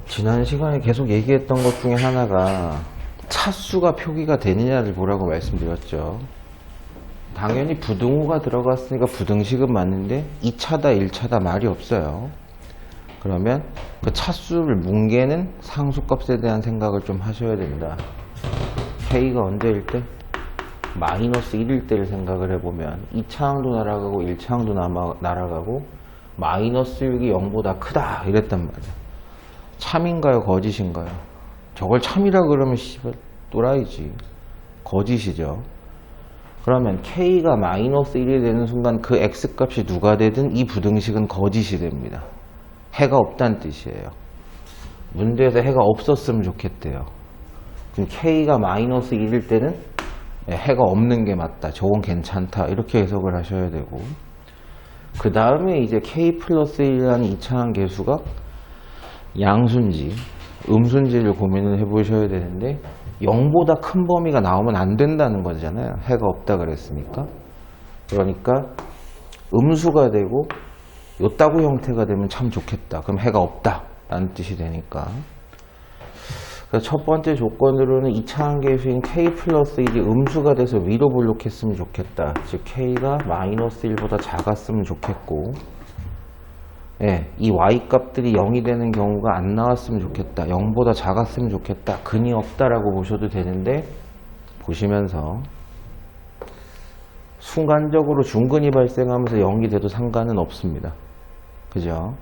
지난 시간에 계속 얘기했던 것 중에 하나가 차수가 표기가 되느냐를 보라고 말씀드렸죠. 당연히 부등호가 들어갔으니까 부등식은 맞는데 2차다 1차다 말이 없어요. 그러면 그 차수를 뭉개는 상수값에 대한 생각을 좀 하셔야 된다. K가 언제일 때? 마이너스 1일 때를 생각을 해보면 2차항도 날아가고 1차항도 날아가고 마이너스 6이 0보다 크다 이랬단 말이야. 참인가요 거짓인가요? 저걸 참이라 그러면 씨발 또라이지. 거짓이죠. 그러면 K가 마이너스 1이 되는 순간 그 X값이 누가 되든 이 부등식은 거짓이 됩니다. 해가 없다는 뜻이에요. 문제에서 해가 없었으면 좋겠대요. 그럼 K가 마이너스 1일 때는 해가 없는 게 맞다. 저건 괜찮다. 이렇게 해석을 하셔야 되고, 그 다음에 이제 K 플러스 1이라는 2차항 계수가 양수인지 음수인지를 고민을 해보셔야 되는데 0보다 큰 범위가 나오면 안 된다는 거잖아요. 해가 없다 그랬으니까. 그러니까 음수가 되고 요따구 형태가 되면 참 좋겠다. 그럼 해가 없다 라는 뜻이 되니까. 그래서 첫 번째 조건으로는 2차항 계수인 K 플러스 1이 음수가 돼서 위로 볼록했으면 좋겠다. 즉 K가 마이너스 1보다 작았으면 좋겠고, 예, 이 Y값들이 0이 되는 경우가 안 나왔으면 좋겠다. 0보다 작았으면 좋겠다. 근이 없다라고 보셔도 되는데, 보시면서 순간적으로 중근이 발생하면서 0이 돼도 상관은 없습니다. 그죠?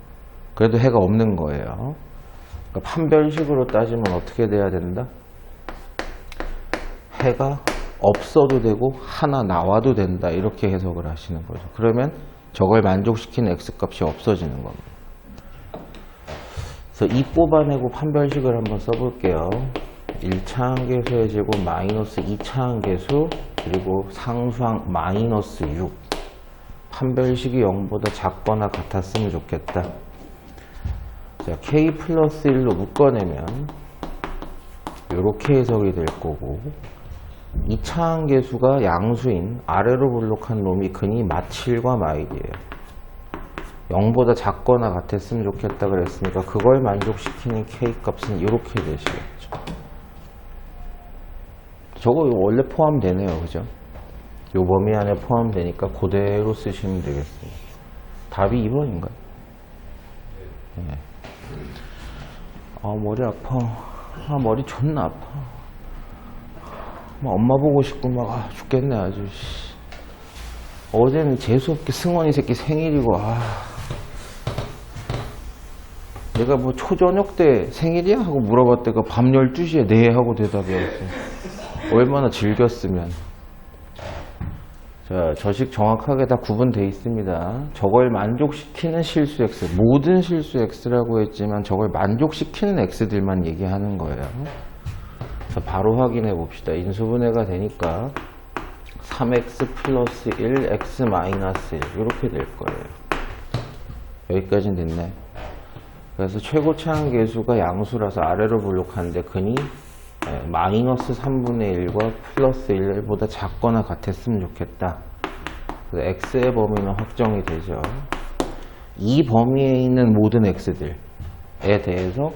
그래도 해가 없는 거예요. 그러니까 판별식으로 따지면 어떻게 돼야 된다? 해가 없어도 되고 하나 나와도 된다. 이렇게 해석을 하시는 거죠. 그러면 저걸 만족시키는 X값이 없어지는 겁니다. 그래서 이 뽑아내고 판별식을 한번 써볼게요. 1차항 계수의 제곱 마이너스 2차항 계수 그리고 상수항 마이너스 6. 판별식이 0보다 작거나 같았으면 좋겠다. 자, K 플러스 1로 묶어내면 이렇게 해석이 될 거고, 2차항 계수가 양수인 아래로 볼록한 놈이 근이 마7과 마1이에요. 0보다 작거나 같았으면 좋겠다 그랬으니까 그걸 만족시키는 K값은 이렇게 되시겠죠. 저거 원래 포함되네요. 그죠? 요 범위 안에 포함되니까 그대로 쓰시면 되겠습니다. 답이 2번인가요? 네. 아, 머리 아파. 아, 머리 존나 아파. 막 엄마 보고 싶고 막 죽겠네 아주. 어제는 재수없게 승원이 새끼 생일이고, 내가 뭐 초저녁 때 생일이야? 하고 물어봤다가 밤 12시에 네 하고 대답이었어. 얼마나 즐겼으면. 자, 저식 정확하게 다 구분되어 있습니다. 저걸 만족시키는 실수 X, 모든 실수 X라고 했지만 저걸 만족시키는 X들만 얘기하는 거예요. 자, 바로 확인해 봅시다. 인수분해가 되니까 3X 플러스 1, X 마이너스 1 이렇게 될 거예요. 여기까지는 됐네. 그래서 최고차항 계수가 양수라서 아래로 볼록한데 근이 마이너스 3분의 1과 플러스 1보다 작거나 같았으면 좋겠다. 그래서 X의 범위는 확정이 되죠. 이 범위에 있는 모든 X들에 대해서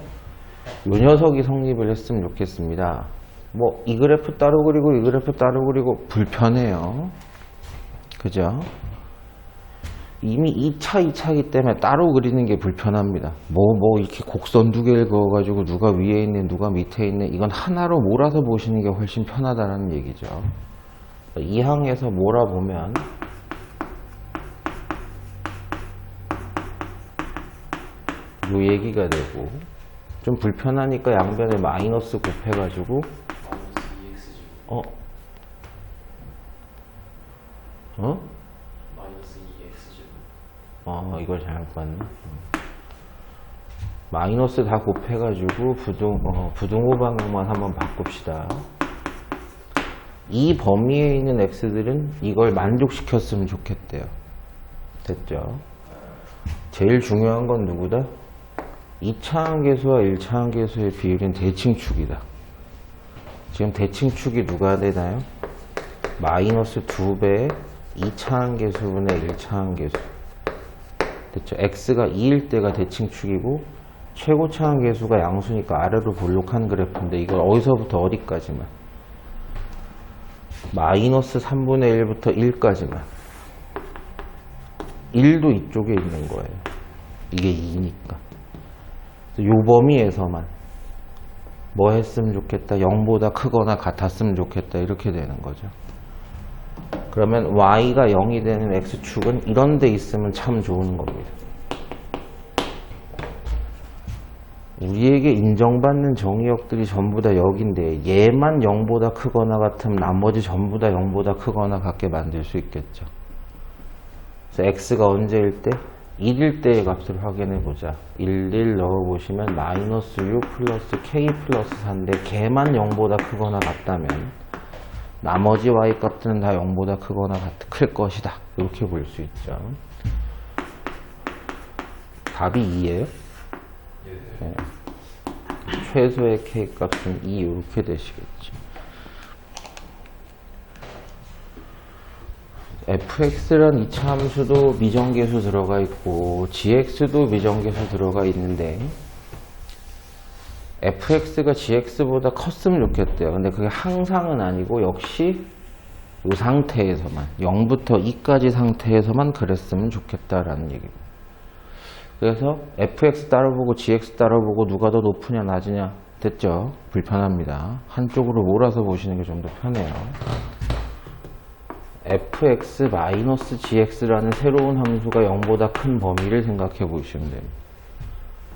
이 녀석이 성립을 했으면 좋겠습니다. 뭐 이 그래프 따로 그리고 이 그래프 따로 그리고 불편해요. 그죠? 이미 2차이기 때문에 따로 그리는 게 불편합니다. 이렇게 곡선 두 개를 그어가지고 누가 위에 있네, 누가 밑에 있네, 이건 하나로 몰아서 보시는 게 훨씬 편하다는 얘기죠. 이 항에서 몰아보면 요 얘기가 되고, 좀 불편하니까 양변에 마이너스 곱해가지고, 이걸 잘못 봤네. 마이너스 다 곱해가지고 부등호 방향만 한번 바꿉시다. 이 범위에 있는 X들은 이걸 만족시켰으면 좋겠대요. 됐죠? 제일 중요한 건 누구다? 2차항 계수와 1차항 계수의 비율은 대칭축이다. 지금 대칭축이 누가 되나요? 마이너스 2배의 2차항 계수분의 1차항 계수. 됐죠? X가 2일 때가 대칭축이고 최고차항 계수가 양수니까 아래로 볼록한 그래프인데 이걸 어디서부터 어디까지만? 마이너스 3분의 1부터 1까지만. 1도 이쪽에 있는 거예요. 이게 2니까. 요 범위에서만 뭐 했으면 좋겠다? 0보다 크거나 같았으면 좋겠다. 이렇게 되는 거죠. 그러면 y가 0이 되는 x축은 이런 데 있으면 참 좋은 겁니다. 우리에게 인정받는 정의역들이 전부 다 여기인데 얘만 0보다 크거나 같으면 나머지 전부 다 0보다 크거나 같게 만들 수 있겠죠. 그래서 x가 언제일 때? 1일 때의 값을 확인해 보자. 1 넣어보시면 마이너스 6 플러스 k 플러스 4인데 걔만 0보다 크거나 같다면 나머지 y 값들은 다 0보다 크거나 클 것이다. 이렇게 볼 수 있죠. 답이 2예요? 네. 최소의 k 값은 2 이렇게 되시겠죠. fx란 이차 함수도 미정계수 들어가 있고 gx도 미정계수 들어가 있는데 fx가 gx보다 컸으면 좋겠대요. 근데 그게 항상은 아니고 역시 이 상태에서만 0부터 2까지 상태에서만 그랬으면 좋겠다라는 얘기입니다. 그래서 fx 따라보고 gx 따라보고 누가 더 높으냐 낮으냐 됐죠? 불편합니다. 한쪽으로 몰아서 보시는 게 좀 더 편해요. fx-gx라는 새로운 함수가 0보다 큰 범위를 생각해 보시면 됩니다.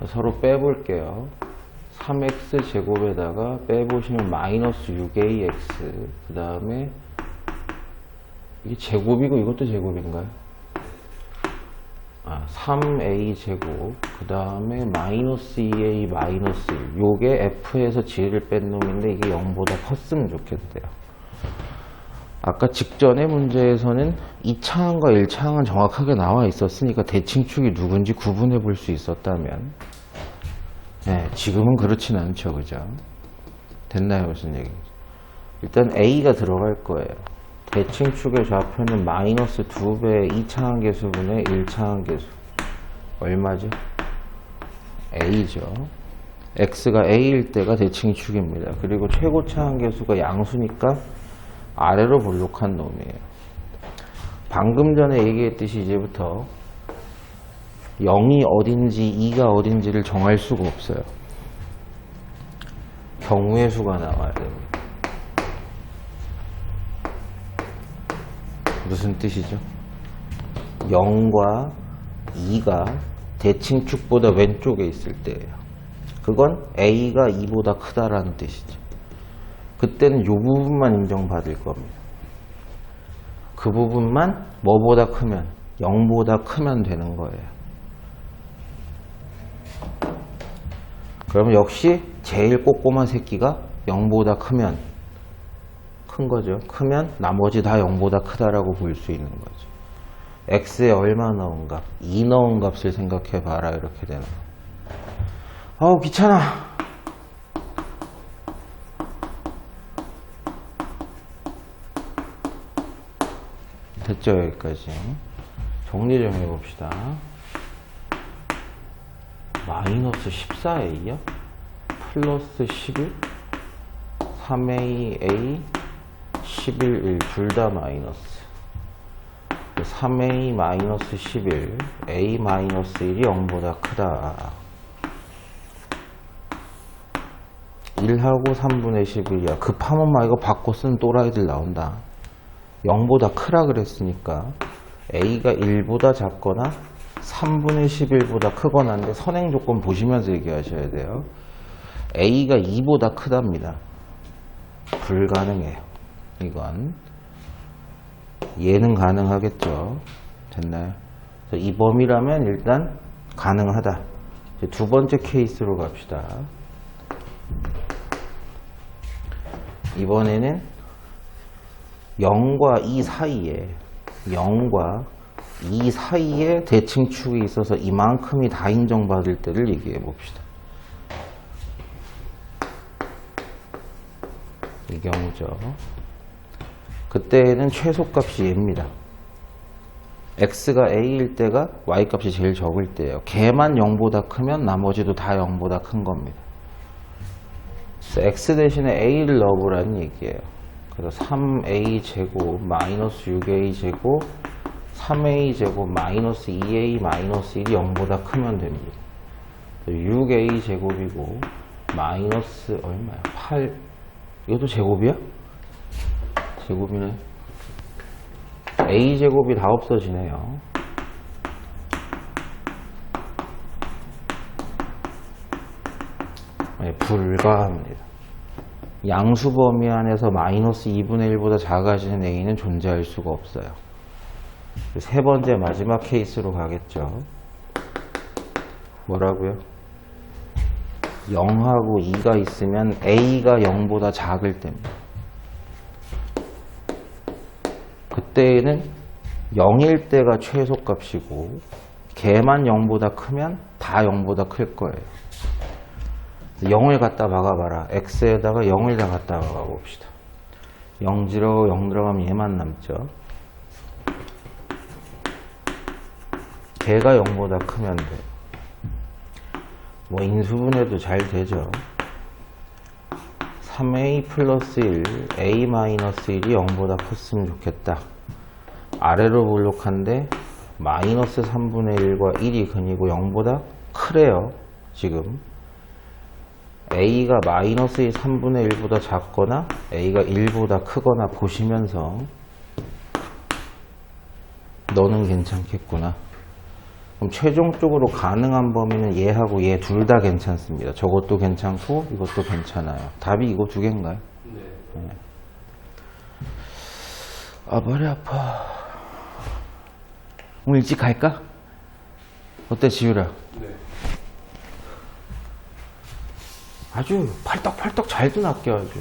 서로 빼볼게요. 3x 제곱에다가 빼보시면 마이너스 6ax 그 다음에 이게 제곱이고 이것도 제곱인가요? 3a 제곱 그 다음에 마이너스 2a 마이너스 1 요게 f에서 g를 뺀 놈인데 이게 0보다 컸으면 좋겠대요. 아까 직전의 문제에서는 2차항과 1차항은 정확하게 나와 있었으니까 대칭축이 누군지 구분해 볼 수 있었다면 네, 지금은 그렇진 않죠. 그죠? 됐나요? 무슨 얘기인지. 일단 A가 들어갈 거예요. 대칭축의 좌표는 마이너스 2배의 2차항 계수분의 1차항 계수. 얼마죠? A죠. X가 A일 때가 대칭축입니다. 그리고 최고차항 계수가 양수니까 아래로 볼록한 놈이에요. 방금 전에 얘기했듯이 이제부터 0이 어딘지 2가 어딘지를 정할 수가 없어요. 경우의 수가 나와야 됩니다. 무슨 뜻이죠? 0과 2가 대칭축보다 왼쪽에 있을 때예요. 그건 A가 2보다 크다라는 뜻이죠. 그때는 이 부분만 인정받을 겁니다. 그 부분만 뭐보다 크면 0보다 크면 되는 거예요. 그러면 역시 제일 꼬꼬만 새끼가 0보다 크면 큰 거죠. 크면 나머지 다 0보다 크다라고 볼 수 있는 거죠. x에 얼마 넣은 값? 2 넣은 값을 생각해 봐라. 이렇게 되는 거. 아우 귀찮아. 됐죠? 여기까지. 정리 좀 해봅시다. 마이너스 14a요? 플러스 11? 3aa 11, 1 둘 다 마이너스 3a 마이너스 11 a 마이너스 1이 0보다 크다. 1하고 3분의 11이야. 급하면 막 이거 바꿔 쓴 또라이들 나온다. 0보다 크라 그랬으니까 a가 1보다 작거나 3분의 11보다 크거나 한데 선행 조건 보시면서 얘기하셔야 돼요. a가 2보다 크답니다. 불가능해요. 이건 얘는 가능하겠죠. 됐나요? 이 범위라면 일단 가능하다. 이제 두 번째 케이스로 갑시다. 이번에는 0과 2 사이에 0과 2 사이에 대칭축이 있어서 이만큼이 다 인정받을 때를 얘기해 봅시다. 이 경우죠. 그때는 최소값이 얘입니다. x가 a일 때가 y값이 제일 적을 때예요. 걔만 0보다 크면 나머지도 다 0보다 큰 겁니다. 그래서 x 대신에 a를 넣어보라는 얘기예요. 그래서 3a 제곱 마이너스 6a 제곱 3a 제곱 마이너스 2a 마이너스 1이 0보다 크면 됩니다. 6a 제곱이고 마이너스 얼마야? 8. 이것도 제곱이야? 제곱이네. a 제곱이 다 없어지네요. 네, 불가합니다. 양수 범위 안에서 마이너스 2분의 1보다 작아지는 a는 존재할 수가 없어요. 세 번째 마지막 케이스로 가겠죠. 뭐라고요? 0하고 2가 있으면 a가 0보다 작을 때입니다. 그때는 0일 때가 최소값이고 걔만 0보다 크면 다 0보다 클 거예요. 0을 갖다 박아봐라. x에다가 0을 다 갖다 박아봅시다. 0, 0 들어가면 얘만 남죠. 걔가 0보다 크면 돼. 뭐 인수분해도 잘 되죠. 3a 플러스 1, a 마이너스 1이 0보다 컸으면 좋겠다. 아래로 볼록한데 마이너스 3분의 1과 1이 근이고 0보다 크래요. 지금 a가 마이너스 3분의 1보다 작거나 a가 1보다 크거나 보시면서 너는 괜찮겠구나. 그럼 최종적으로 가능한 범위는 얘하고 얘 둘 다 괜찮습니다. 저것도 괜찮고 이것도 괜찮아요. 답이 이거 두 개인가요? 네. 아, 머리 아파. 오늘 일찍 갈까? 어때, 지유라? 네. 아주 팔떡팔떡 잘도 낚여 아주.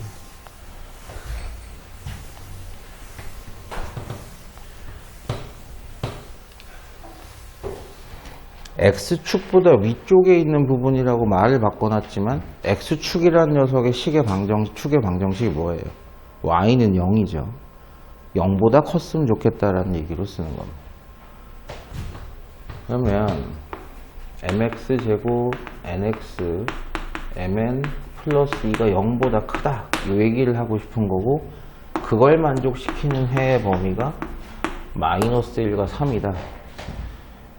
X축보다 위쪽에 있는 부분이라고 말을 바꿔놨지만 X축이라는 녀석의 축의 방정식이 뭐예요? Y는 0이죠. 0보다 컸으면 좋겠다라는 얘기로 쓰는 겁니다. 그러면 mx제곱 nx mn 플러스 2가 0보다 크다 이 얘기를 하고 싶은 거고 그걸 만족시키는 해의 범위가 마이너스 1과 3이다.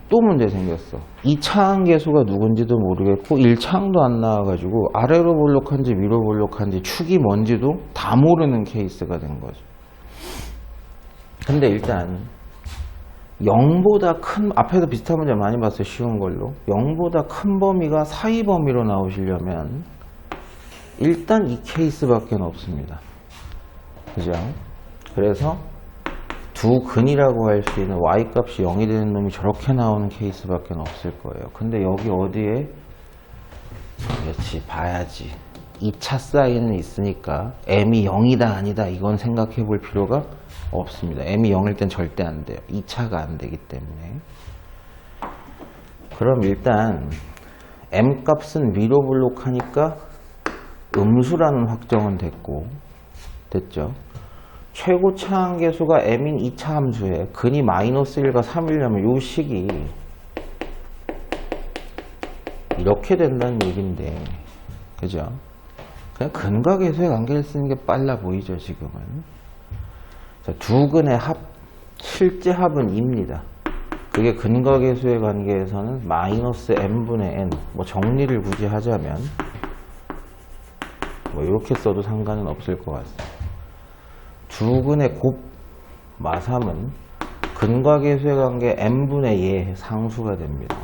또 문제 생겼어. 2차항 계수가 누군지도 모르겠고 1차항도 안 나와가지고 아래로 볼록한지 위로 볼록한지 축이 뭔지도 다 모르는 케이스가 된 거죠. 근데 일단 0보다 큰, 앞에서 비슷한 문제 많이 봤어요. 쉬운 걸로. 0보다 큰 범위가 사이 범위로 나오시려면 일단 이 케이스밖에 없습니다. 그죠? 그래서 두 근이라고 할 수 있는 y값이 0이 되는 놈이 저렇게 나오는 케이스밖에 없을 거예요. 근데 여기 어디에? 그렇지, 봐야지. 2차 사이는 있으니까 m이 0이다 아니다 이건 생각해 볼 필요가 없습니다. m이 0일 땐 절대 안 돼요. 2차가 안 되기 때문에. 그럼 일단 m 값은 위로 볼록하니까 음수라는 확정은 됐죠. 최고 차항계수가 m인 2차 함수에 근이 마이너스 1과 3이려면 요 식이 이렇게 된다는 얘기인데 그죠? 그냥 근과 계수의 관계를 쓰는 게 빨라 보이죠 지금은. 자, 두 근의 합, 실제 합은 2입니다. 그게 근과 계수의 관계에서는 마이너스 m분의 n, 뭐 정리를 굳이 하자면 뭐 이렇게 써도 상관은 없을 것 같습니다. 두 근의 곱 마삼은 근과 계수의 관계 m분의 예 상수가 됩니다.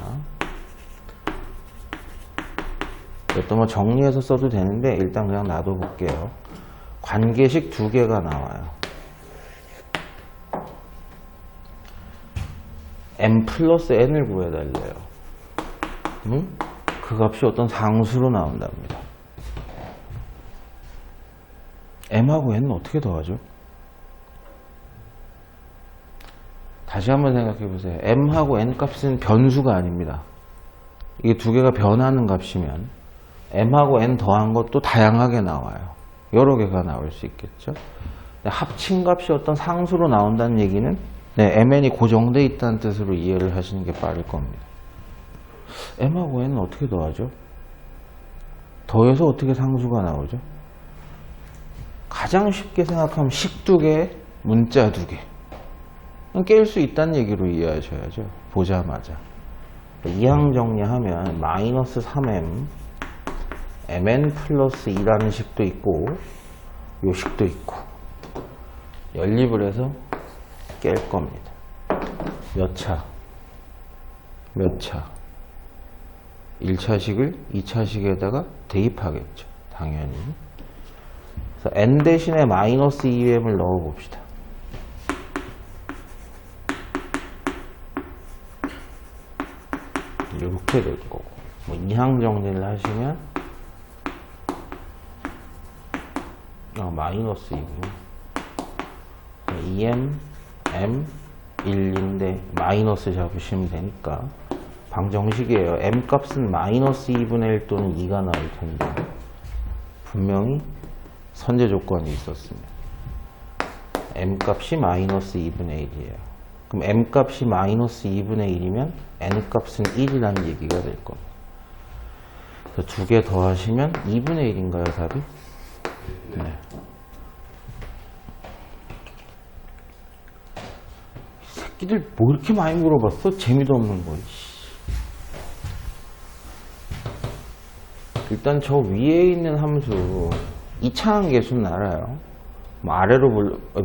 이것도 뭐 정리해서 써도 되는데 일단 그냥 놔둬볼게요. 관계식 두 개가 나와요. m 플러스 n을 구해달래요. 그 값이 어떤 상수로 나온답니다. m하고 n은 어떻게 더하죠? 다시 한번 생각해 보세요. m하고 n 값은 변수가 아닙니다. 이게 두 개가 변하는 값이면 m하고 n 더한 것도 다양하게 나와요. 여러 개가 나올 수 있겠죠. 합친 값이 어떤 상수로 나온다는 얘기는 네, mn이 고정돼 있다는 뜻으로 이해를 하시는 게 빠를 겁니다. m하고 n은 어떻게 더하죠? 더해서 어떻게 상수가 나오죠? 가장 쉽게 생각하면 식 2개, 문자 2개. 깰 수 있다는 얘기로 이해하셔야죠. 보자마자. 이항 정리하면 마이너스 3m mn 플러스 2라는 식도 있고 요 식도 있고 연립을 해서 깰 겁니다. 몇 차? 몇 차? 1차식을 2차식에다가 대입하겠죠. 당연히. 그래서 n 대신에 마이너스 2m을 넣어봅시다. 이렇게 될 거고, 뭐 이항 정리를 하시면 마이너스 2고 2m m 1인데 마이너스 잡으시면 되니까 방정식이에요. m 값은 마이너스 2분의 1 또는 2가 나올 텐데 분명히 선제 조건이 있었습니다. m 값이 마이너스 2분의 1이에요. 그럼 m 값이 마이너스 2분의 1이면 n 값은 1이라는 얘기가 될 겁니다. 그래서 두 개 더하시면 2분의 1인가요, 답이? 네. 새끼들 뭐 이렇게 많이 물어봤어? 재미도 없는 거. 일단 저 위에 있는 함수 이차항 계수는 알아요. 뭐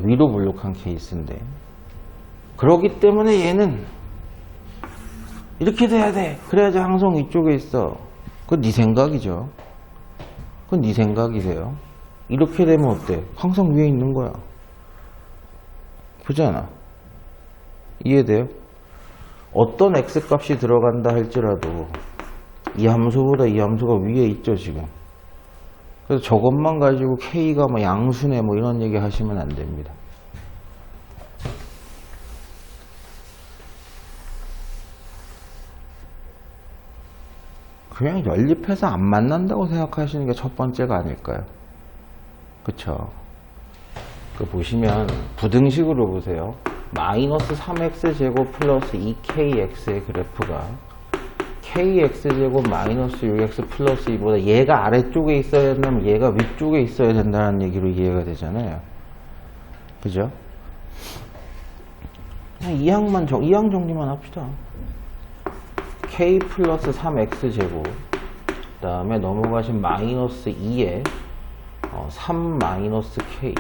위로 불룩한 케이스인데 그러기 때문에 얘는 이렇게 돼야 돼. 그래야지 항성 이쪽에 있어. 그건 네 생각이죠. 그건 네 생각이세요. 이렇게 되면 어때? 항상 위에 있는 거야. 그잖아. 이해돼요? 어떤 x값이 들어간다 할지라도 이 함수보다 이 함수가 위에 있죠, 지금. 그래서 저것만 가지고 k가 뭐 양수네 뭐 이런 얘기 하시면 안 됩니다. 그냥 연립해서 안 만난다고 생각하시는 게 첫 번째가 아닐까요? 그쵸? 그 보시면 부등식으로 보세요. 마이너스 3x제곱 플러스 2kx의 그래프가 kx제곱 마이너스 6x 플러스 2보다 얘가 아래쪽에 있어야 된다면 얘가 위쪽에 있어야 된다는 얘기로 이해가 되잖아요. 그죠? 그냥 이항 정리만 합시다. k 플러스 3x제곱 그 다음에 넘어가신 마이너스 2에 3 마이너스 k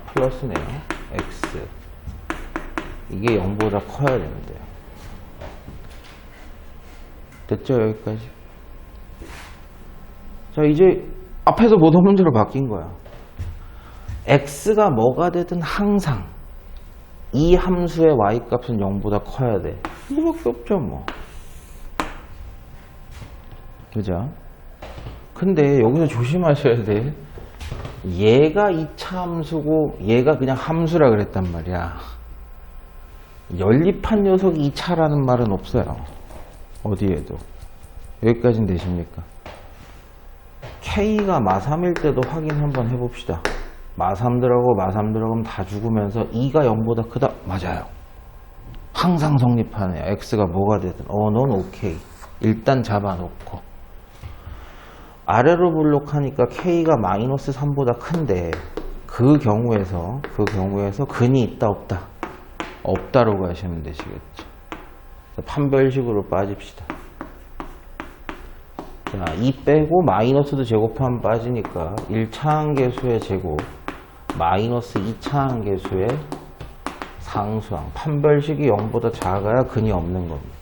플러스네요. x 이게 0보다 커야 되는데요. 됐죠? 여기까지. 자, 이제 앞에서 보던 문제로 바뀐 거야. x가 뭐가 되든 항상 이 함수의 y값은 0보다 커야 돼. 이거밖에 없죠, 뭐. 그죠? 근데 여기서 조심하셔야 돼. 얘가 2차 함수고 얘가 그냥 함수라 그랬단 말이야. 연립한 녀석이 2차라는 말은 없어요. 어디에도. 여기까지는 되십니까? K가 마3일 때도 확인 한번 해봅시다. 마3 들어가면 다 죽으면서 2가 0보다 크다. 맞아요. 항상 성립하네요. X가 뭐가 되든. 넌 오케이. 일단 잡아놓고. 아래로 블록하니까 K가 마이너스 3보다 큰데 그 경우에서 근이 있다 없다? 없다로 가시면 되시겠죠. 판별식으로 빠집시다. 자, 2 빼고 마이너스도 제곱하면 빠지니까 1차항 계수의 제곱 마이너스 2차항 계수의 상수항. 판별식이 0보다 작아야 근이 없는 겁니다.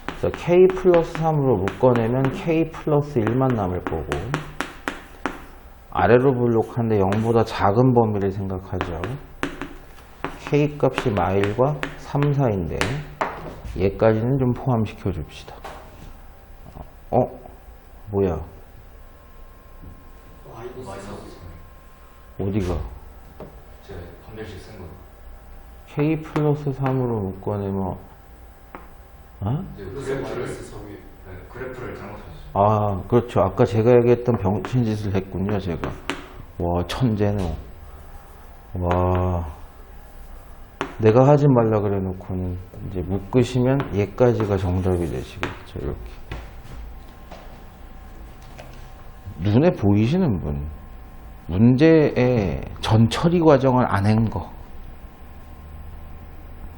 그래서 k 플러스 3으로 묶어내면 k 플러스 1만 남을 거고 아래로 블록한데 0보다 작은 범위를 생각하죠. k 값이 마1과 3, 4인데 얘까지는 좀 포함시켜 줍시다. 뭐야? 어디가? 제가 판별식 쓴 거. k 플러스 3으로 묶어내면 그래프를 잘못하셨어요. 그렇죠. 아까 제가 얘기했던 병신 짓을 했군요, 제가. 와, 천재노. 와. 내가 하지 말라 그래 놓고는 이제 묶으시면 얘까지가 정답이 되시겠죠. 이렇게. 눈에 보이시는 분. 문제의 전 처리 과정을 안 한 거.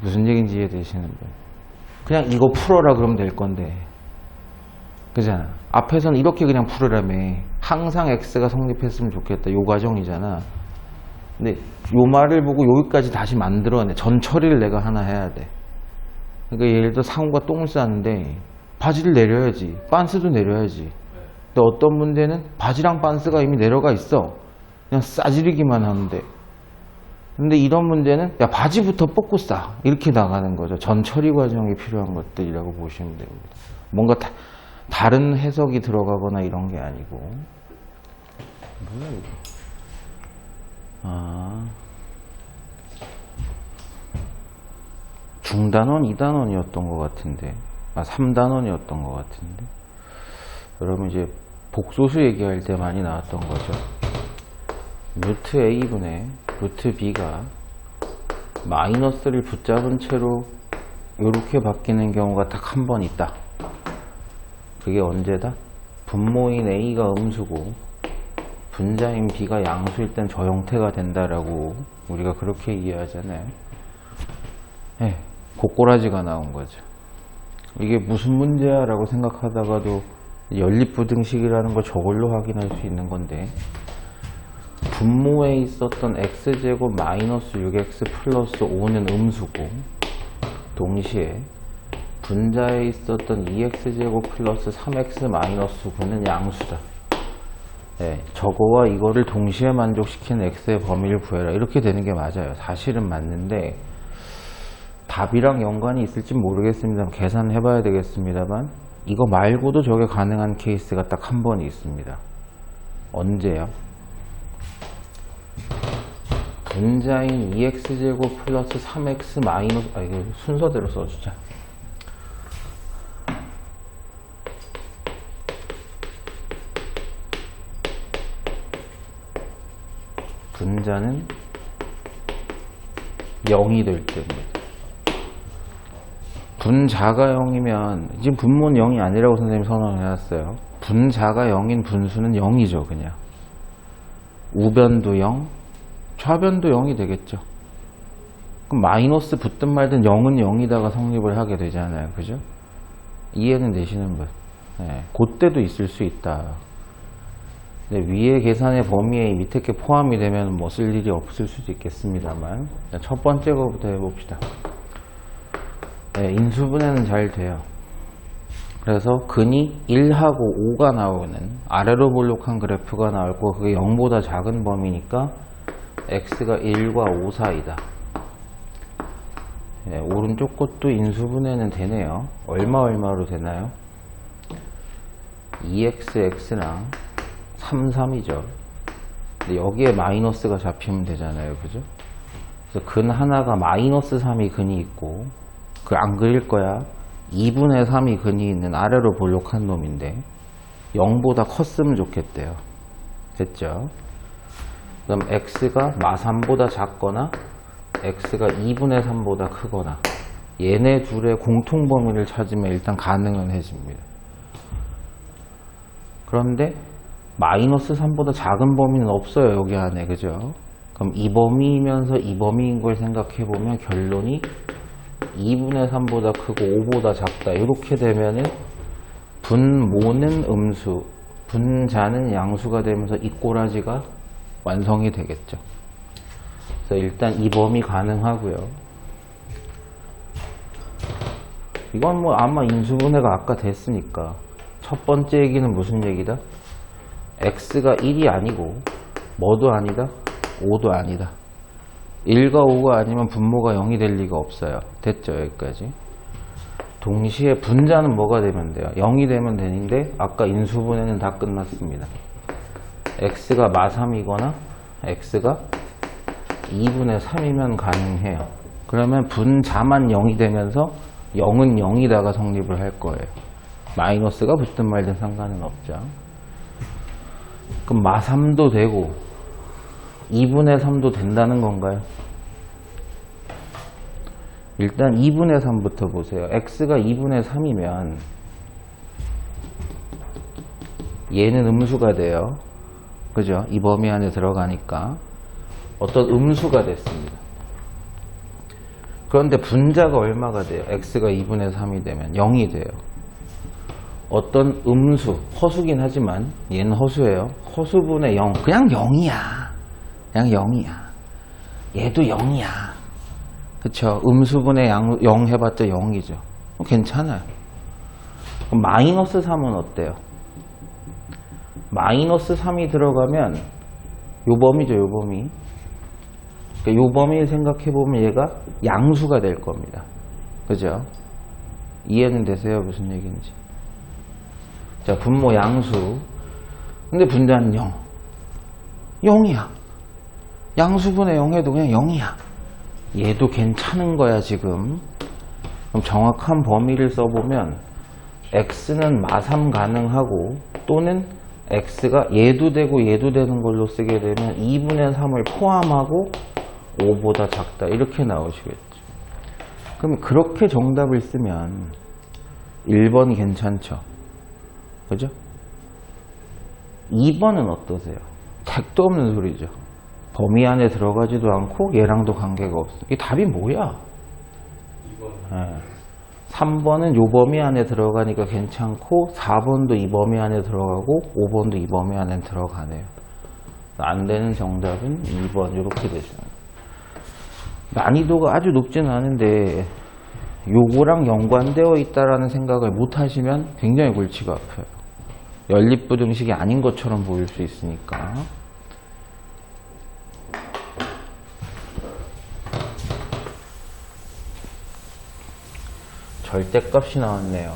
무슨 얘기인지 이해되시는 분. 그냥 이거 풀어라 그러면 될 건데. 그잖아. 앞에서는 이렇게 그냥 풀으라며. 항상 X가 성립했으면 좋겠다. 요 과정이잖아. 근데 요 말을 보고 여기까지 다시 만들어내. 전 처리를 내가 하나 해야 돼. 그러니까 예를 들어 상우가 똥을 싸는데 바지를 내려야지. 빤스도 내려야지. 근데 어떤 문제는 바지랑 빤스가 이미 내려가 있어. 그냥 싸지르기만 하는데. 근데 이런 문제는 야 바지부터 뽑고 싸. 이렇게 나가는 거죠. 전 처리 과정이 필요한 것들이라고 보시면 됩니다. 뭔가 다른 해석이 들어가거나 이런 게 아니고. 뭐야 이거. 중단원 2단원이었던 것 같은데 3단원이었던 것 같은데 여러분 이제 복소수 얘기할 때 많이 나왔던 거죠. 루트 A분의 루트 B가 마이너스를 붙잡은 채로 이렇게 바뀌는 경우가 딱 한 번 있다. 그게 언제다? 분모인 A가 음수고 분자인 B가 양수일 땐 저 형태가 된다라고 우리가 그렇게 이해하잖아요. 네, 고꼬라지가 나온 거죠. 이게 무슨 문제야 라고 생각하다가도 연립부등식이라는 걸 저걸로 확인할 수 있는 건데 분모에 있었던 x제곱 마이너스 6x 플러스 5는 음수고 동시에 분자에 있었던 2x제곱 플러스 3x 마이너스 9는 양수다. 네, 저거와 이거를 동시에 만족시키는 x의 범위를 구해라. 이렇게 되는 게 맞아요. 사실은 맞는데 답이랑 연관이 있을지 모르겠습니다. 계산해 봐야 되겠습니다만 이거 말고도 저게 가능한 케이스가 딱 한 번이 있습니다. 언제요? 분자인 2x제곱 플러스 3x 마이너스 이거 순서대로 써주자. 분자는 0이 될 때입니다. 분자가 0이면 지금 분모는 0이 아니라고 선생님이 선언을 해놨어요. 분자가 0인 분수는 0이죠. 그냥 우변도 0, 좌변도 0이 되겠죠. 그럼 마이너스 붙든 말든 0은 0이다가 성립을 하게 되잖아요. 그죠? 이해는 되시는 분? 네, 그때도 있을 수 있다. 근데 위에 계산의 범위에 밑에 게 포함이 되면 뭐 쓸 일이 없을 수도 있겠습니다만 첫 번째 거부터 해봅시다. 네, 인수분해는 잘 돼요. 그래서 근이 1하고 5가 나오는 아래로 볼록한 그래프가 나올 거고 그게 0보다 작은 범위니까 x가 1과 5 사이다. 네, 오른쪽 것도 인수분해는 되네요. 얼마로 되나요? 2xx랑 3, 3이죠. 근데 여기에 마이너스가 잡히면 되잖아요. 그죠? 그래서 근 하나가 마이너스 3이 근이 있고 그 안 그릴 거야. 2분의 3이 근이 있는 아래로 볼록한 놈인데 0보다 컸으면 좋겠대요. 됐죠? 그럼 x가 마3보다 작거나 x가 2분의 3보다 크거나 얘네 둘의 공통 범위를 찾으면 일단 가능은 해집니다. 그런데 마이너스 3보다 작은 범위는 없어요. 여기 안에. 그죠? 그럼 이 범위이면서 이 범위인 걸 생각해보면 결론이 2분의 3보다 크고 5보다 작다. 이렇게 되면은 분모는 음수, 분자는 양수가 되면서 이 꼬라지가 완성이 되겠죠. 그래서 일단 이 범위 가능하고요. 이건 뭐 아마 인수분해가 아까 됐으니까 첫 번째 얘기는 무슨 얘기다? x가 1이 아니고 뭐도 아니다? 5도 아니다. 1과 5가 아니면 분모가 0이 될 리가 없어요. 됐죠? 여기까지. 동시에 분자는 뭐가 되면 돼요? 0이 되면 되는데 아까 인수분해는 다 끝났습니다. x가 마3이거나 x가 2분의 3이면 가능해요. 그러면 분자만 0이 되면서 0은 0이다가 성립을 할 거예요. 마이너스가 붙든 말든 상관은 없죠. 그럼 마3도 되고 2분의 3도 된다는 건가요? 일단 2분의 3부터 보세요. x가 2분의 3이면 얘는 음수가 돼요. 그죠? 이 범위 안에 들어가니까 어떤 음수가 됐습니다. 그런데 분자가 얼마가 돼요? x가 2분의 3이 되면 0이 돼요. 어떤 음수, 허수긴 하지만 얘는 허수예요. 허수분의 0, 그냥 0이야. 그냥 0이야. 얘도 0이야. 그쵸? 음수분의 0 해봤자 0이죠. 괜찮아요. 그럼 마이너스 3은 어때요? 마이너스 3이 들어가면 요 범위죠, 요 범위. 그러니까 요 범위를 생각해보면 얘가 양수가 될 겁니다. 그죠? 이해는 되세요? 무슨 얘기인지. 자, 분모 양수. 근데 분자는 0. 0이야. 양수분의 0 해도 그냥 0이야. 얘도 괜찮은 거야, 지금. 그럼 정확한 범위를 써보면 x는 마삼 가능하고 또는 x가 얘도 되고 얘도 되는 걸로 쓰게 되면 2분의 3을 포함하고 5보다 작다 이렇게 나오시겠죠. 그럼 그렇게 정답을 쓰면 1번 괜찮죠. 그죠? 2번은 어떠세요? 택도 없는 소리죠. 범위 안에 들어가지도 않고 얘랑도 관계가 없어. 이게 답이 뭐야? 2번. 네. 3번은 요 범위 안에 들어가니까 괜찮고 4번도 이 범위 안에 들어가고 5번도 이 범위 안에 들어가네요. 안 되는 정답은 2번 이렇게 되죠. 난이도가 아주 높지는 않은데 요거랑 연관되어 있다라는 생각을 못 하시면 굉장히 골치가 아파요. 연립부등식이 아닌 것처럼 보일 수 있으니까. 절대값이 나왔네요.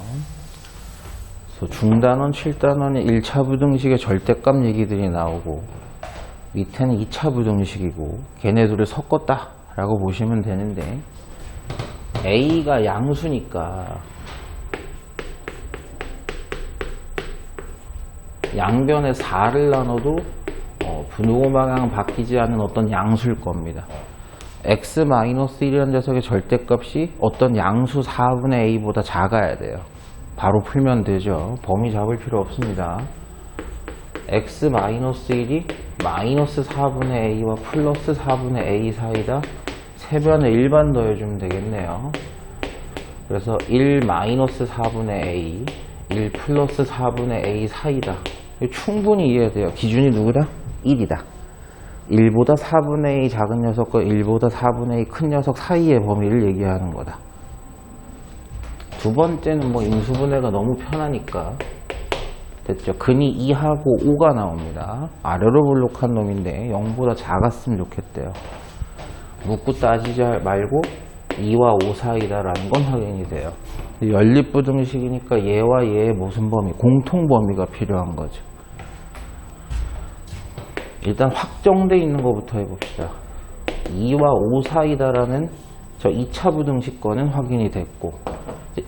그래서 중단원, 7단원의 1차 부등식의 절대값 얘기들이 나오고 밑에는 2차 부등식이고 걔네 둘을 섞었다 라고 보시면 되는데 A가 양수니까 양변에 4를 나눠도 분호 방향 바뀌지 않은 어떤 양수일 겁니다. x-1이라는 녀석의 절대값이 어떤 양수 4분의 a보다 작아야 돼요. 바로 풀면 되죠. 범위 잡을 필요 없습니다. x-1이 마이너스 4분의 a와 플러스 4분의 a 사이다. 세변에 1반 더해주면 되겠네요. 그래서 1 마이너스 4분의 a, 1 플러스 4분의 a 사이다. 충분히 이해돼요. 기준이 누구다? 1이다. 1보다 4분의 a 작은 녀석과 1보다 4분의 a 큰 녀석 사이의 범위를 얘기하는 거다. 두 번째는 뭐 인수분해가 너무 편하니까 됐죠. 근이 2하고 5가 나옵니다. 아래로 볼록한 놈인데 0보다 작았으면 좋겠대요. 묻고 따지지 말고 2와 5 사이다라는 건 확인이 돼요. 연립부등식이니까 얘와 얘의 무슨 범위? 공통범위가 필요한 거죠. 일단 확정돼 있는 것부터 해봅시다. 2와 5 사이다라는 저 2차 부등식 거는 확인이 됐고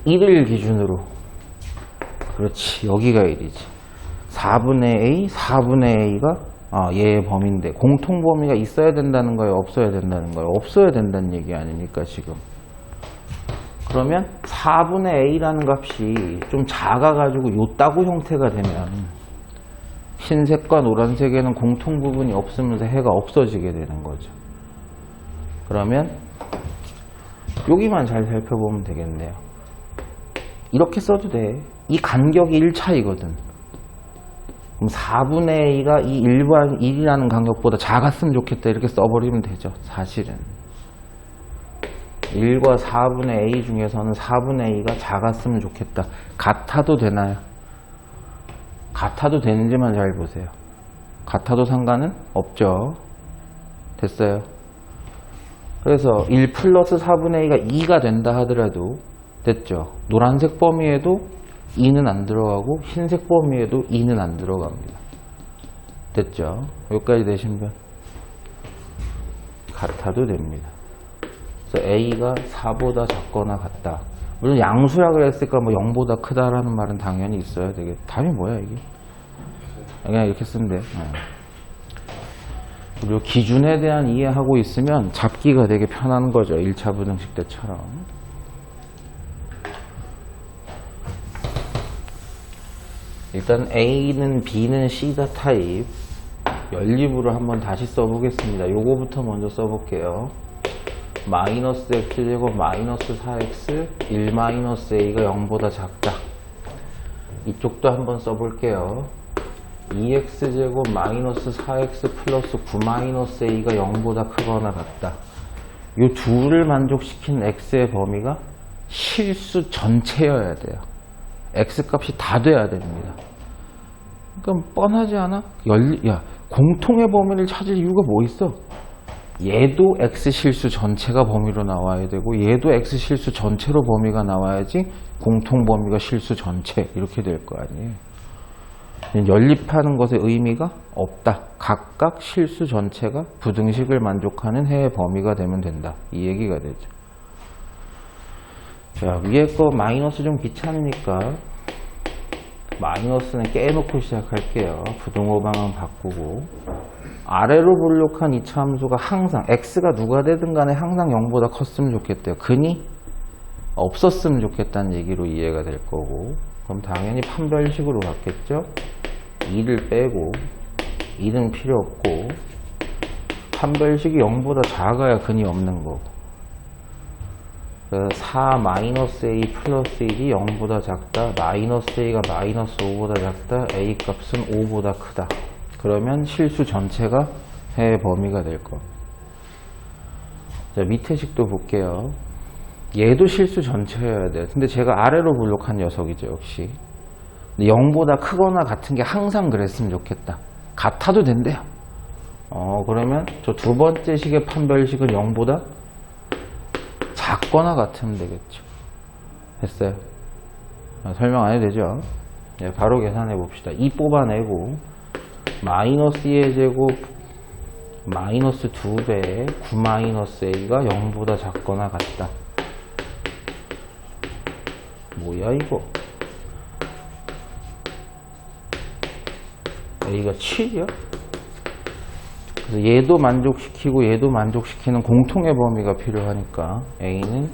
1을 기준으로 그렇지 여기가 1이지 4분의 a, 4분의 a가 얘의 범위인데 공통범위가 있어야 된다는 거예요? 없어야 된다는 거예요? 없어야 된다는 얘기 아닙니까 지금? 그러면 4분의 a라는 값이 좀 작아가지고 요따구 형태가 되면 흰색과 노란색에는 공통 부분이 없으면서 해가 없어지게 되는 거죠. 그러면 여기만 잘 살펴보면 되겠네요. 이렇게 써도 돼. 이 간격이 1차이거든. 그럼 4분의 a가 이 1이라는 간격보다 작았으면 좋겠다 이렇게 써버리면 되죠. 사실은 1과 4분의 a 중에서는 4분의 a가 작았으면 좋겠다. 같아도 되나요? 같아도 되는지만 잘 보세요. 같아도 상관은 없죠. 됐어요. 그래서 1 플러스 4분의 a가 2가 된다 하더라도 됐죠. 노란색 범위에도 2는 안 들어가고 흰색 범위에도 2는 안 들어갑니다. 됐죠. 여기까지 되신 분 같아도 됩니다. 그래서 a가 4보다 작거나 같다. 물론 양수라 그랬을까 뭐 0보다 크다라는 말은 당연히 있어야 되겠다. 답이 뭐야 이게? 그냥 이렇게 쓰면 돼. 그리고 기준에 대한 이해하고 있으면 잡기가 되게 편한 거죠. 1차 부등식 때처럼. 일단 A는 B는 C다 타입 연립으로 한번 다시 써보겠습니다. 요거부터 먼저 써볼게요. 마이너스 x제곱 마이너스 4x 1 마이너스 a가 0보다 작다. 이쪽도 한번 써볼게요. 2x제곱 마이너스 4x 플러스 9 마이너스 a가 0보다 크거나 같다. 요 둘을 만족시킨 x의 범위가 실수 전체여야 돼요. x값이 다 돼야 됩니다. 그럼 뻔하지 않아? 야, 공통의 범위를 찾을 이유가 뭐 있어? 얘도 x실수 전체가 범위로 나와야 되고 얘도 x실수 전체로 범위가 나와야지 공통 범위가 실수 전체 이렇게 될 거 아니에요. 연립하는 것의 의미가 없다. 각각 실수 전체가 부등식을 만족하는 해의 범위가 되면 된다. 이 얘기가 되죠. 자, 위에 거 마이너스 좀 귀찮으니까 마이너스는 깨놓고 시작할게요. 부등호 방향 바꾸고 아래로 볼록한 이차 함수가 항상 x가 누가 되든 간에 항상 0보다 컸으면 좋겠대요. 근이 없었으면 좋겠다는 얘기로 이해가 될 거고 그럼 당연히 판별식으로 갔겠죠. 2를 빼고 2는 필요 없고 판별식이 0보다 작아야 근이 없는 거고 4 마이너스 a 플러스 1이 0보다 작다. 마이너스 a가 마이너스 5보다 작다. a 값은 5보다 크다. 그러면 실수 전체가 해의 범위가 될 거. 자, 밑에 식도 볼게요. 얘도 실수 전체여야 돼요. 근데 제가 아래로 볼록한 녀석이죠, 역시. 근데 0보다 크거나 같은 게 항상 그랬으면 좋겠다. 같아도 된대요. 그러면 저 두 번째 식의 판별식은 0보다 작거나 같으면 되겠죠. 됐어요? 설명 안 해도 되죠? 네, 바로 계산해 봅시다. 2 뽑아내고 마이너스 2의 제곱 마이너스 2배 9 마이너스 a가 0보다 작거나 같다. 뭐야 이거? a가 7이야? 그래서 얘도 만족시키고 얘도 만족시키는 공통의 범위가 필요하니까 a는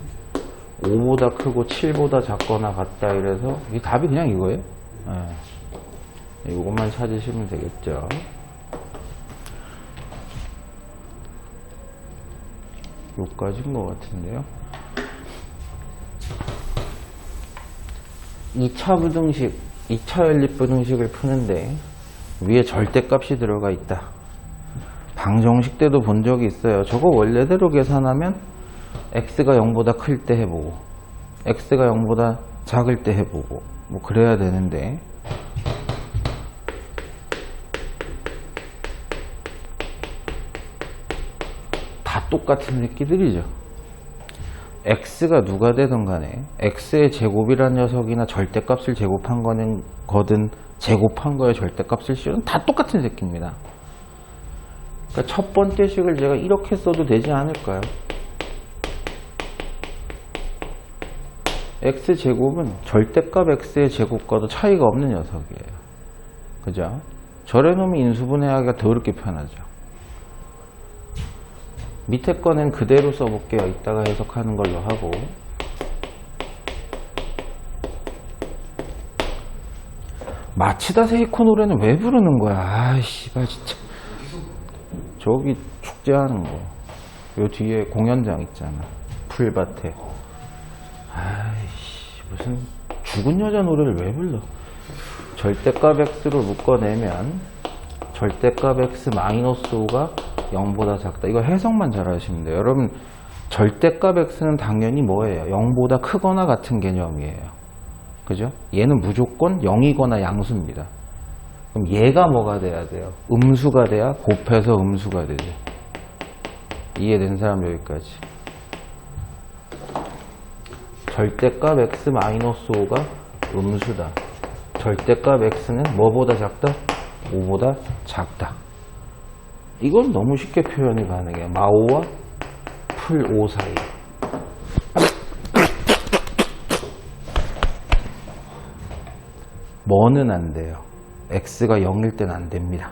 5보다 크고 7보다 작거나 같다. 이래서 이 답이 그냥 이거예요. 네. 이것만 찾으시면 되겠죠. 요까지인 것 같은데요. 2차 부등식, 2차 연립 부등식을 푸는데 위에 절대값이 들어가 있다. 방정식 때도 본 적이 있어요. 저거 원래대로 계산하면 x가 0보다 클 때 해보고 x가 0보다 작을 때 해보고 뭐 그래야 되는데 다 똑같은 새끼들이죠. x가 누가 되든 간에 x의 제곱이란 녀석이나 절대값을 제곱한 거든 제곱한 거에 절대값을 씌우는 다 똑같은 새끼입니다. 그러니까 첫 번째 식을 제가 이렇게 써도 되지 않을까요? x제곱은 절대값 x의 제곱과도 차이가 없는 녀석이에요. 그죠? 저래 놓으면 인수분해하기가 더럽게 편하죠. 밑에 거는 그대로 써볼게요. 이따가 해석하는 걸로 하고. 마치다 세이코 노래는 왜 부르는 거야? 아이씨발 진짜. 저기 축제하는 거. 요 뒤에 공연장 있잖아. 풀밭에. 아이씨 무슨 죽은 여자 노래를 왜 불러? 절대값 x로 묶어내면 절대값 x 마이너스 5가 0보다 작다. 이거 해석만 잘 하시면 돼요. 여러분 절대값 x는 당연히 뭐예요? 0보다 크거나 같은 개념이에요. 그죠? 얘는 무조건 0이거나 양수입니다. 그럼 얘가 뭐가 돼야 돼요? 음수가 돼야 곱해서 음수가 되죠. 이해된 사람 여기까지. 절대값 x 마이너스 5가 음수다. 절대값 x는 뭐보다 작다? 5보다 작다. 이건 너무 쉽게 표현이 가능해요. 마5와 풀 5 사이. 뭐는 안 돼요? x가 0일 땐 안 됩니다.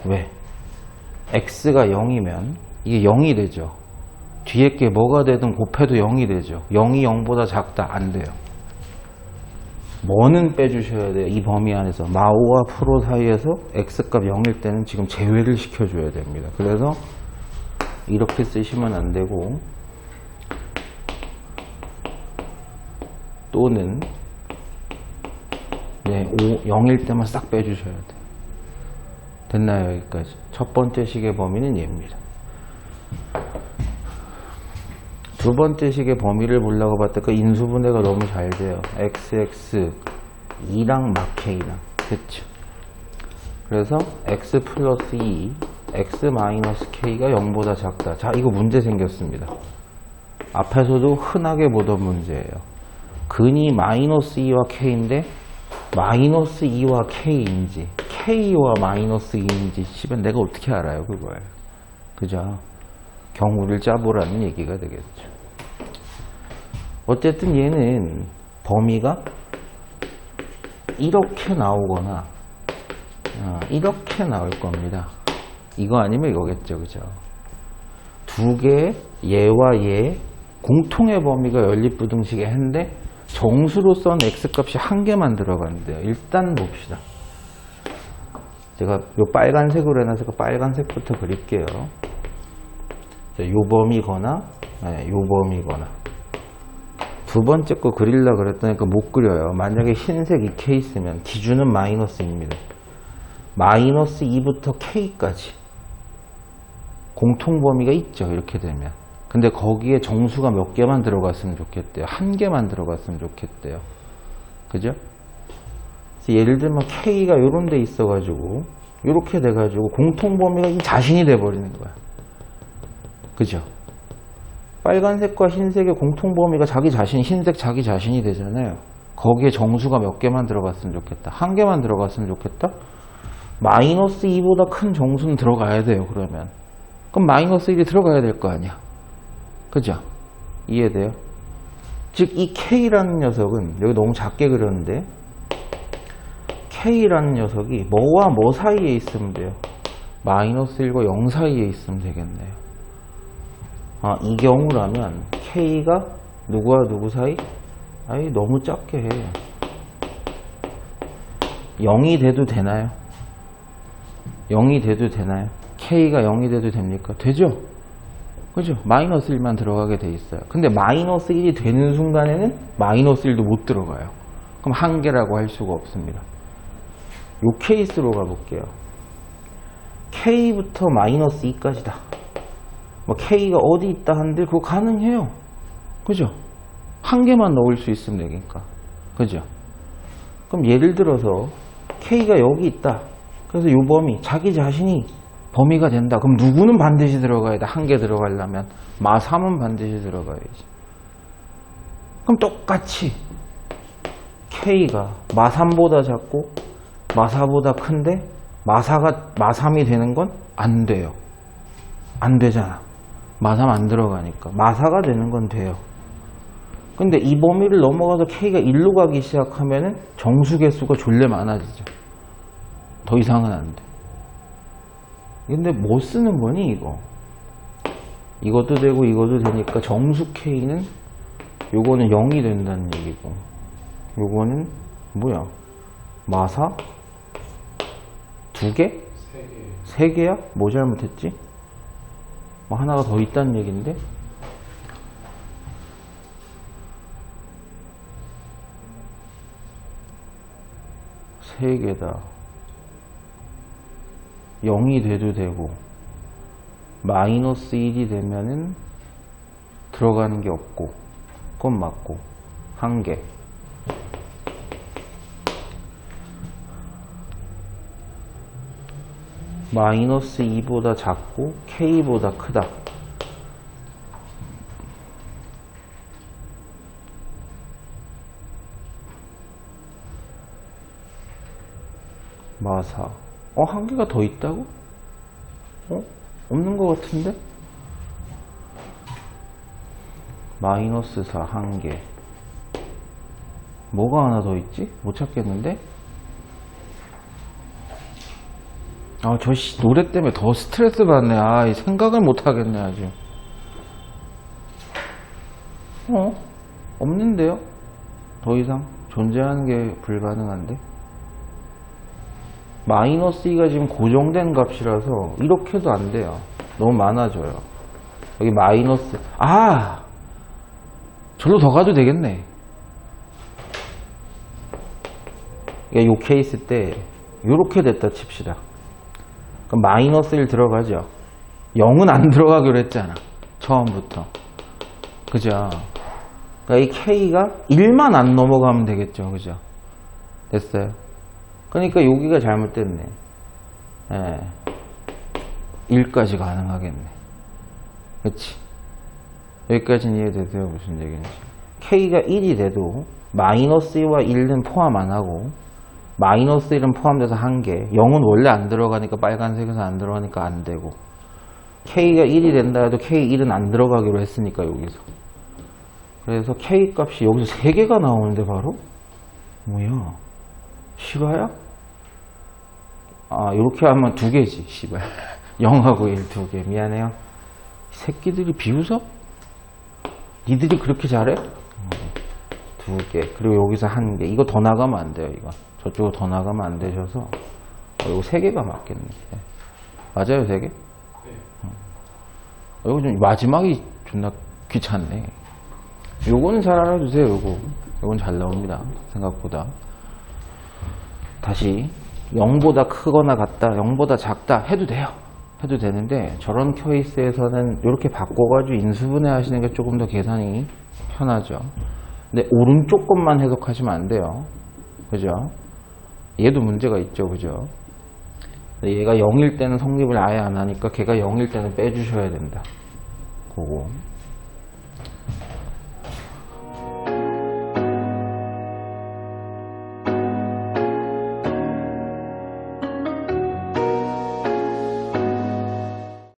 왜? x가 0이면 이게 0이 되죠. 뒤에 게 뭐가 되든 곱해도 0이 되죠. 0이 0보다 작다? 안 돼요. 뭐는 빼주셔야 돼요. 이 범위 안에서 마오와 프로 사이에서 x값 0일 때는 지금 제외를 시켜줘야 됩니다. 그래서 이렇게 쓰시면 안 되고, 또는 0일 때만 싹 빼주셔야 돼요. 됐나요? 여기까지. 첫 번째 식의 범위는 얘입니다. 두 번째 식의 범위를 보려고 봤더니 그 인수분해가 너무 잘 돼요. XX 2랑 막 K랑. 그쵸? 그래서 X 플러스 2, X 마이너스 K가 0보다 작다. 자, 이거 문제 생겼습니다. 앞에서도 흔하게 보던 문제예요. 근이 마이너스 2와 K인데 마이너스 2와 K인지 K와 마이너스 2인지 씨발 내가 어떻게 알아요 그걸. 그죠? 경우를 짜보라는 얘기가 되겠죠. 어쨌든 얘는 범위가 이렇게 나오거나 이렇게 나올 겁니다. 이거 아니면 이거겠죠. 그죠? 두 개의 얘와 얘 공통의 범위가 연립부등식의 해인데 정수로 썬 x값이 한 개만 들어가는데요. 일단 봅시다. 제가 요 빨간색으로 해놔서 그 빨간색부터 그릴게요. 요 범위거나 요 범위거나. 두 번째 거 그리려고 그랬더니 못 그려요. 만약에 흰색 이 케이스면 기준은 마이너스 2입니다. 마이너스 2부터 K까지 공통 범위가 있죠. 이렇게 되면. 근데 거기에 정수가 몇 개만 들어갔으면 좋겠대요. 한 개만 들어갔으면 좋겠대요. 그죠? 그래서 예를 들면 K가 요런 데 있어가지고 요렇게 돼가지고 공통 범위가 이 자신이 돼버리는 거야. 그죠? 빨간색과 흰색의 공통 범위가 자기 자신, 흰색 자기 자신이 되잖아요. 거기에 정수가 몇 개만 들어갔으면 좋겠다. 한 개만 들어갔으면 좋겠다. 마이너스 2보다 큰 정수는 들어가야 돼요. 그러면 그럼 마이너스 1이 들어가야 될 거 아니야. 그죠? 이해돼요? 즉 이 K라는 녀석은 여기 너무 작게 그렸는데 K라는 녀석이 뭐와 뭐 사이에 있으면 돼요? 마이너스 1과 0 사이에 있으면 되겠네요. 이 경우라면 K가 누구와 누구 사이? 아이 너무 작게 해. 0이 돼도 되나요? 0이 돼도 되나요? K가 0이 돼도 됩니까? 되죠? 그죠? 마이너스 1만 들어가게 돼 있어요. 근데 마이너스 1이 되는 순간에는 마이너스 1도 못 들어가요. 그럼 한 개라고 할 수가 없습니다. 요 케이스로 가볼게요. K부터 마이너스 2까지다. 뭐 K가 어디 있다 한들 그거 가능해요. 그죠? 한 개만 넣을 수 있으면 되니까. 그죠? 그럼 예를 들어서 K가 여기 있다. 그래서 요 범위, 자기 자신이 범위가 된다. 그럼 누구는 반드시 들어가야 돼? 한 개 들어가려면 마3은 반드시 들어가야지. 그럼 똑같이 K가 마3보다 작고 마4보다 큰데 마4가 마3이 되는 건 안 돼요. 안 되잖아. 마3 안 들어가니까. 마4가 되는 건 돼요. 근데 이 범위를 넘어가서 K가 1로 가기 시작하면은 정수 개수가 졸래 많아지죠. 더 이상은 안 돼. 근데 뭐 쓰는 거니 이거? 이것도 되고 이것도 되니까 정수 K는 요거는 0이 된다는 얘기고 요거는 뭐야? 마사? 2개? 3개야? 뭐 잘못했지? 뭐 하나가 더 있다는 얘기인데? 세 개다. 0이 돼도 되고 마이너스 1이 되면은 들어가는 게 없고 그건 맞고 한 개. 마이너스 2보다 작고 K보다 크다. 마사. 한 개가 더 있다고? 없는 것 같은데? 마이너스 4 한 개. 뭐가 하나 더 있지? 못 찾겠는데? 아, 저 노래 때문에 더 스트레스 받네. 아, 이 생각을 못 하겠네, 아주. 없는데요? 더 이상 존재하는 게 불가능한데? 마이너스 2가 지금 고정된 값이라서 이렇게도 안 돼요. 너무 많아져요. 여기 마이너스, 절로 더 가도 되겠네. 그러니까 요 케이스 때 요렇게 됐다 칩시다. 그럼 마이너스 1 들어가죠. 0은 안 들어가기로 했잖아, 처음부터. 그죠? 그러니까 이 K가 1만 안 넘어가면 되겠죠. 그죠? 됐어요? 그러니까 여기가 잘못됐네. 1까지 가능하겠네. 그치? 여기까지는 이해되세요? 무슨 얘기인지. K가 1이 돼도 마이너스 2와 1은 포함 안 하고 마이너스 1은 포함돼서 1개, 0은 원래 안 들어가니까 빨간색에서 안 들어가니까 안 되고, K가 1이 된다 해도 K1은 안 들어가기로 했으니까 여기서. 그래서 K 값이 여기서 3개가 나오는데 바로? 뭐야? 실화야? 이렇게 하면 2개지, 씨발. 0하고 1 2개. 미안해요. 이 새끼들이 비웃어? 니들이 그렇게 잘해? 2개. 그리고 여기서 1개. 이거 더 나가면 안 돼요, 이거. 저쪽으로 더 나가면 안 되셔서. 이거 3개가 맞겠네. 맞아요, 3개? 이거 좀, 마지막이 존나 귀찮네. 요거는 잘 알아두세요, 요거. 요건 잘 나옵니다, 생각보다. 다시 0보다 크거나 같다, 0보다 작다 해도 돼요. 해도 되는데 저런 케이스에서는 이렇게 바꿔가지고 인수분해 하시는 게 조금 더 계산이 편하죠. 근데 오른쪽 것만 해석하시면 안 돼요. 그죠? 얘도 문제가 있죠. 그죠? 근데 얘가 0일 때는 성립을 아예 안 하니까 걔가 0일 때는 빼주셔야 된다. 그거.